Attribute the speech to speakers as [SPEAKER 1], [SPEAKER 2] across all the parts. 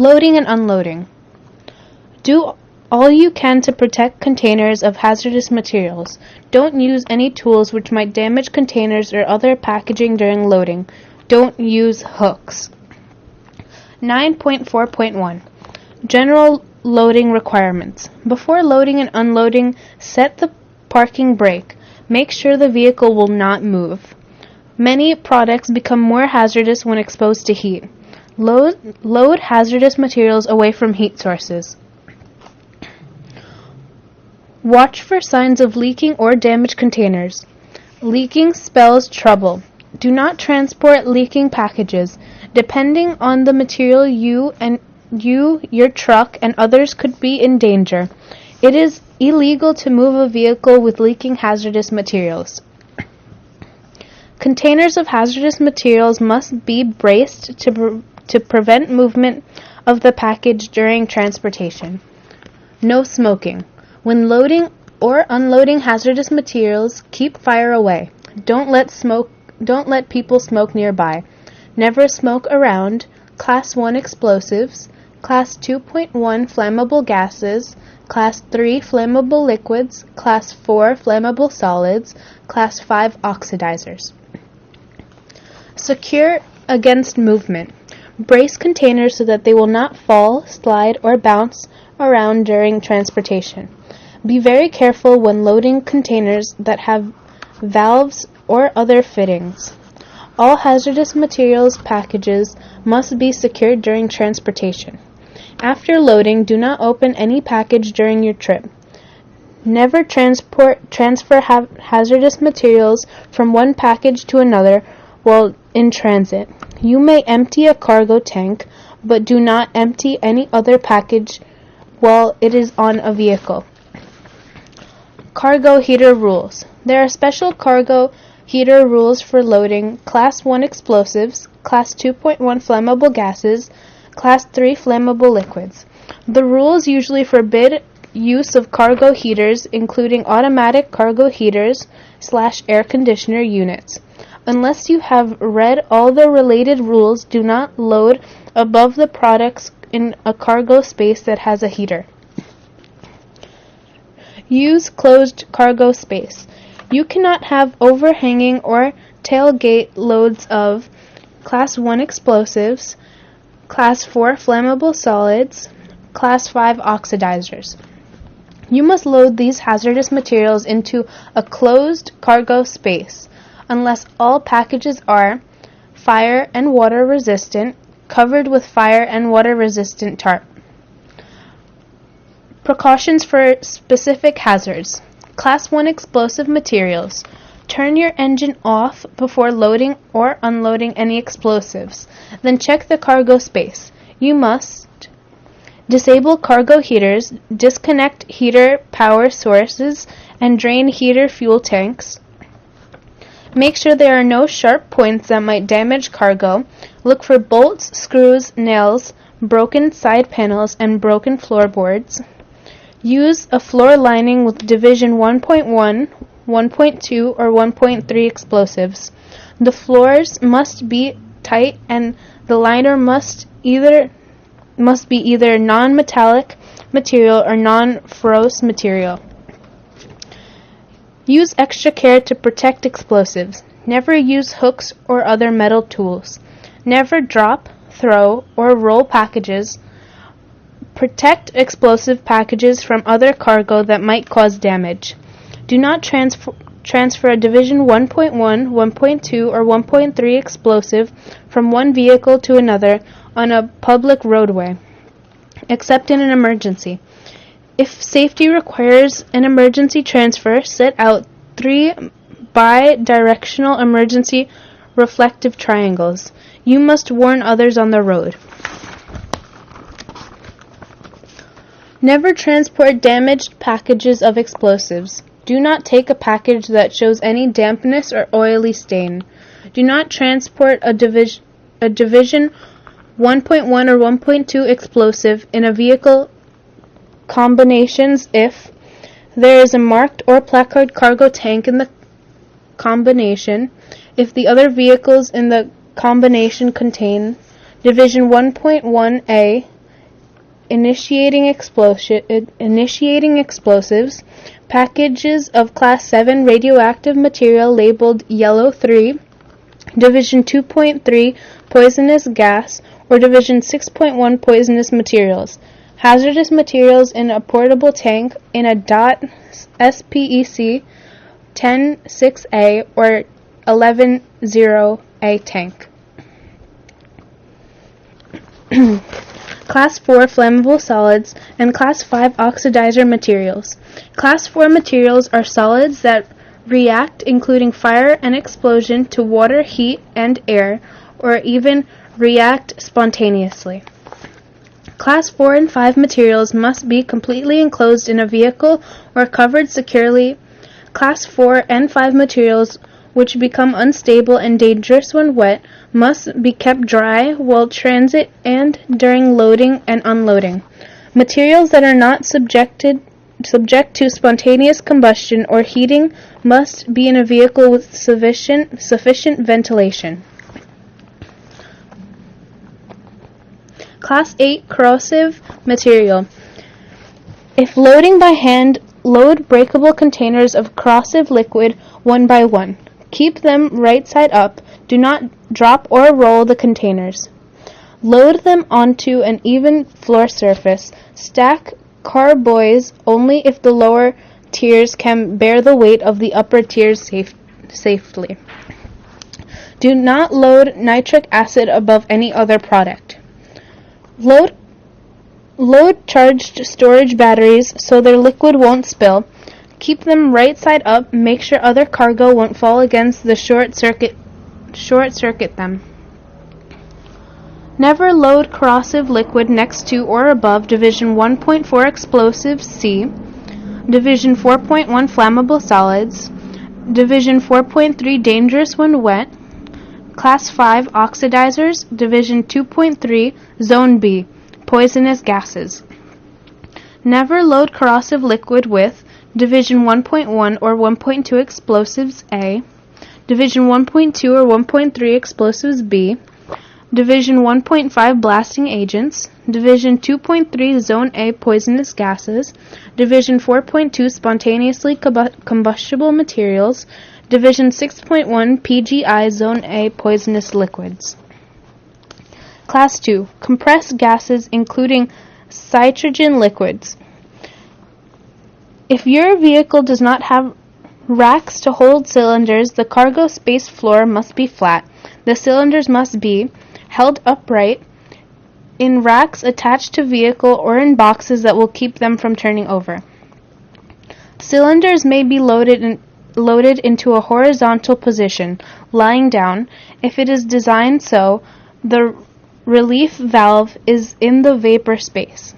[SPEAKER 1] Loading and unloading. Do all you can to protect containers of hazardous materials. Don't use any tools which might damage containers or other packaging during loading. Don't use hooks. 9.4.1 General loading requirements. Before loading and unloading, set the parking brake. Make sure the vehicle will not move. Many products become more hazardous when exposed to heat. Load hazardous materials away from heat sources. Watch for signs of leaking or damaged containers. Leaking spells trouble. Do not transport leaking packages. Depending on the material, your truck, and others could be in danger. It is illegal to move a vehicle with leaking hazardous materials. Containers of hazardous materials must be braced to prevent movement of the package during transportation. No smoking. When loading or unloading hazardous materials, keep fire away. Don't let people smoke nearby. Never smoke around. Class 1 explosives, Class 2.1 flammable gases, Class 3 flammable liquids, Class 4 flammable solids, Class 5 oxidizers. Secure against movement. Brace containers so that they will not fall, slide, or bounce around during transportation. Be very careful when loading containers that have valves or other fittings. All hazardous materials packages must be secured during transportation. After loading, do not open any package during your trip. Never transfer hazardous materials from one package to another while in transit. You may empty a cargo tank, but do not empty any other package while it is on a vehicle. Cargo heater rules. There are special cargo heater rules for loading Class 1 explosives, Class 2.1 flammable gases, Class 3 flammable liquids. The rules usually forbid use of cargo heaters, including automatic cargo heaters / air conditioner units. Unless you have read all the related rules, do not load above the products in a cargo space that has a heater. Use closed cargo space. You cannot have overhanging or tailgate loads of Class 1 explosives, Class 4 flammable solids, Class 5 oxidizers. You must load these hazardous materials into a closed cargo space, unless all packages are fire and water resistant, covered with fire and water resistant tarp. Precautions for specific hazards. Class 1 explosive materials. Turn your engine off before loading or unloading any explosives. Then check the cargo space. You must disable cargo heaters, disconnect heater power sources, and drain heater fuel tanks. Make sure there are no sharp points that might damage cargo. Look for bolts, screws, nails, broken side panels, and broken floorboards. Use a floor lining with Division 1.1, 1.2, or 1.3 explosives. The floors must be tight and the liner must be either non-metallic material or non-ferrous material. Use extra care to protect explosives. Never use hooks or other metal tools. Never drop, throw, or roll packages. Protect explosive packages from other cargo that might cause damage. Do not transfer a Division 1.1, 1.2, or 1.3 explosive from one vehicle to another on a public roadway, except in an emergency. If safety requires an emergency transfer, set out 3 bi-directional emergency reflective triangles. You must warn others on the road. Never transport damaged packages of explosives. Do not take a package that shows any dampness or oily stain. Do not transport a Division 1.1 or 1.2 explosive in a vehicle combinations if there is a marked or placard cargo tank in the combination, if the other vehicles in the combination contain Division 1.1a initiating explosives, packages of Class 7 radioactive material labeled Yellow 3, Division 2.3 poisonous gas, or Division 6.1 poisonous materials. Hazardous materials in a portable tank in a SPEC 10-6A or 11-0A tank. Class 4 flammable solids and Class 5 oxidizer materials. Class 4 materials are solids that react, including fire and explosion, to water, heat, and air, or even react spontaneously. Class 4 and 5 materials must be completely enclosed in a vehicle or covered securely. Class 4 and 5 materials, which become unstable and dangerous when wet, must be kept dry while transit and during loading and unloading. Materials that are not subject to spontaneous combustion or heating must be in a vehicle with sufficient ventilation. Class 8 corrosive material. If loading by hand, load breakable containers of corrosive liquid one by one. Keep them right side up. Do not drop or roll the containers. Load them onto an even floor surface. Stack carboys only if the lower tiers can bear the weight of the upper tiers safely. Do not load nitric acid above any other product. Load charged storage batteries so their liquid won't spill. Keep them right side up. Make sure other cargo won't fall against the short circuit them. Never load corrosive liquid next to or above Division 1.4 explosives C, Division 4.1 flammable solids, Division 4.3 dangerous when wet, Class 5 oxidizers, Division 2.3 Zone B, poisonous gases. Never load corrosive liquid with Division 1.1 or 1.2 explosives A, Division 1.2 or 1.3 explosives B, Division 1.5 blasting agents, Division 2.3 Zone A poisonous gases, Division 4.2 spontaneously combustible materials, Division 6.1 PGI Zone A poisonous liquids. Class 2 compressed gases including citrogen liquids. If your vehicle does not have racks to hold cylinders, the cargo space floor must be flat. The cylinders must be held upright in racks attached to vehicle or in boxes that will keep them from turning over. Cylinders may be loaded into a horizontal position, lying down. If it is designed so, the relief valve is in the vapor space.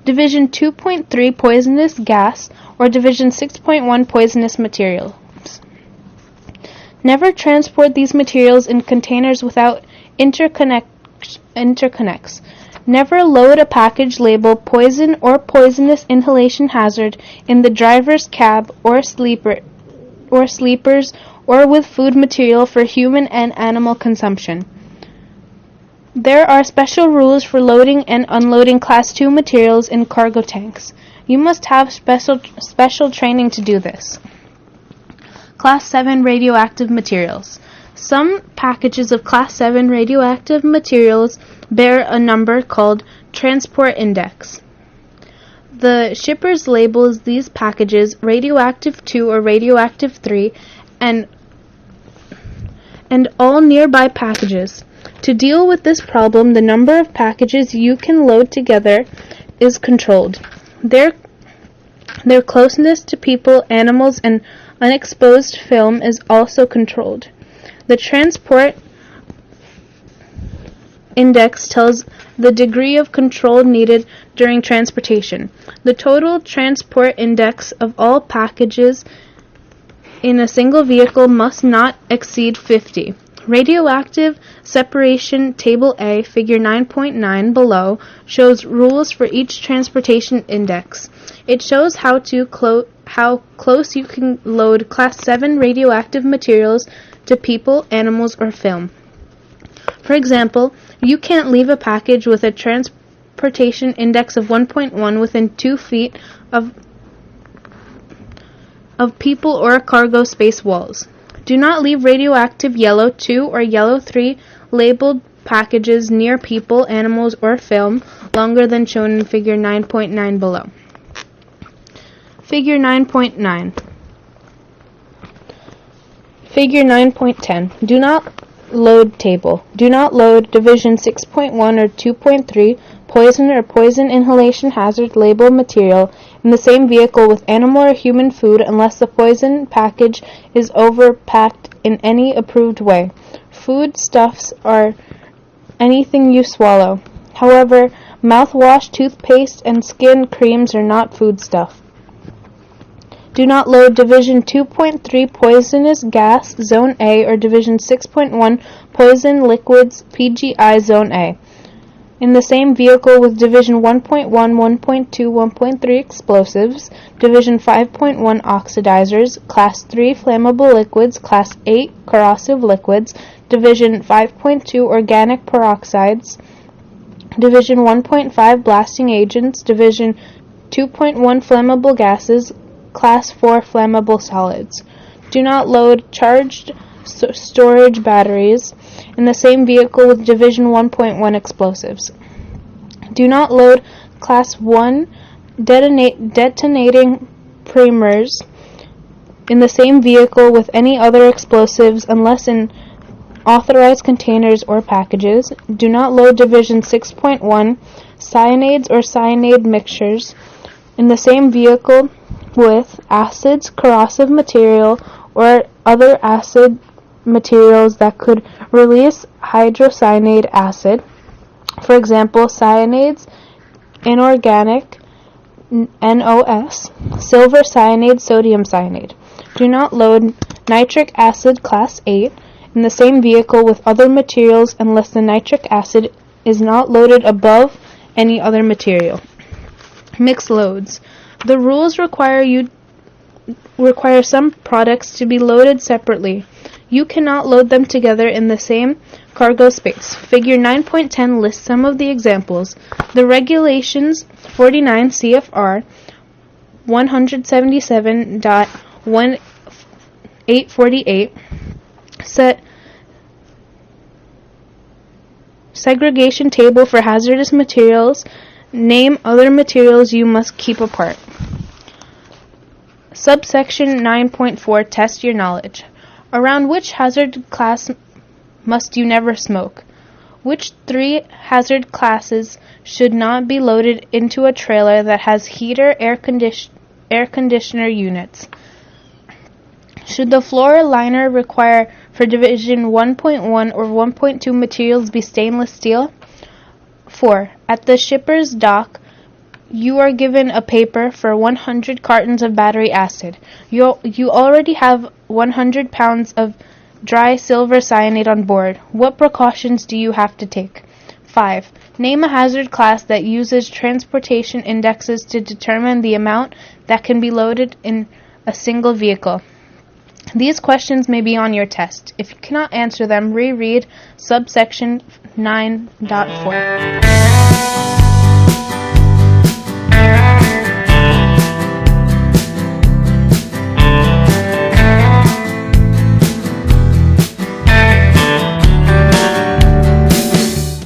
[SPEAKER 1] Division 2.3 poisonous gas or Division 6.1 poisonous materials. Never transport these materials in containers without interconnects. Never load a package labeled poison or poisonous inhalation hazard in the driver's cab or sleepers or with food material for human and animal consumption. There are special rules for loading and unloading Class 2 materials in cargo tanks. You must have special training to do this. Class 7 radioactive materials. Some packages of Class 7 radioactive materials bear a number called transport index. The shippers labels these packages Radioactive 2 or Radioactive 3 and all nearby packages. To deal with this problem, the number of packages you can load together is controlled. Their closeness to people, animals, and unexposed film is also controlled. The transport index tells the degree of control needed during transportation. The total transport index of all packages in a single vehicle must not exceed 50. Radioactive separation Table A, Figure 9.9 below, shows rules for each transportation index. It shows how close you can load Class 7 radioactive materials to people, animals, or film. For example, you can't leave a package with a transportation index of 1.1 within 2 feet of people or cargo space walls. Do not leave radioactive yellow 2 or yellow 3 labeled packages near people, animals, or film longer than shown in Figure 9.9 below. Figure 9.9. Figure 9.10. Do not load table. Do not load Division 6.1 or 2.3 poison or poison inhalation hazard labeled material in the same vehicle with animal or human food unless the poison package is overpacked in any approved way. Foodstuffs are anything you swallow. However, mouthwash, toothpaste, and skin creams are not foodstuff. Do not load Division 2.3 poisonous gas Zone A or Division 6.1 poison liquids PGI Zone A in the same vehicle with Division 1.1, 1.2, 1.3 explosives, Division 5.1 oxidizers, Class 3 flammable liquids, Class 8 corrosive liquids, Division 5.2 organic peroxides, Division 1.5 blasting agents, Division 2.1 flammable gases, Class 4 flammable solids. Do not load charged storage batteries in the same vehicle with Division 1.1 explosives. Do not load Class 1 detonating primers in the same vehicle with any other explosives unless in authorized containers or packages. Do not load Division 6.1 cyanides or cyanide mixtures in the same vehicle with acids, corrosive material, or other acid materials that could release hydrocyanide acid. For example, cyanides, inorganic, NOS, silver cyanide, sodium cyanide. Do not load nitric acid Class 8 in the same vehicle with other materials unless the nitric acid is not loaded above any other material. Mixed loads. The rules require some products to be loaded separately. You cannot load them together in the same cargo space. Figure 9.10 lists some of the examples. The regulations 49 CFR 177.1848 set segregation table for hazardous materials. Name other materials you must keep apart. Subsection 9.4 Test your knowledge. Around which hazard class must you never smoke? Which 3 hazard classes should not be loaded into a trailer that has heater air conditioner units? Should the floor liner require for Division 1.1 or 1.2 materials be stainless steel? 4. At the shipper's dock, you are given a paper for 100 cartons of battery acid. You already have 100 pounds of dry silver cyanide on board. What precautions do you have to take? 5. Name a hazard class that uses transportation indexes to determine the amount that can be loaded in a single vehicle. These questions may be on your test. If you cannot answer them, reread subsection 9.4.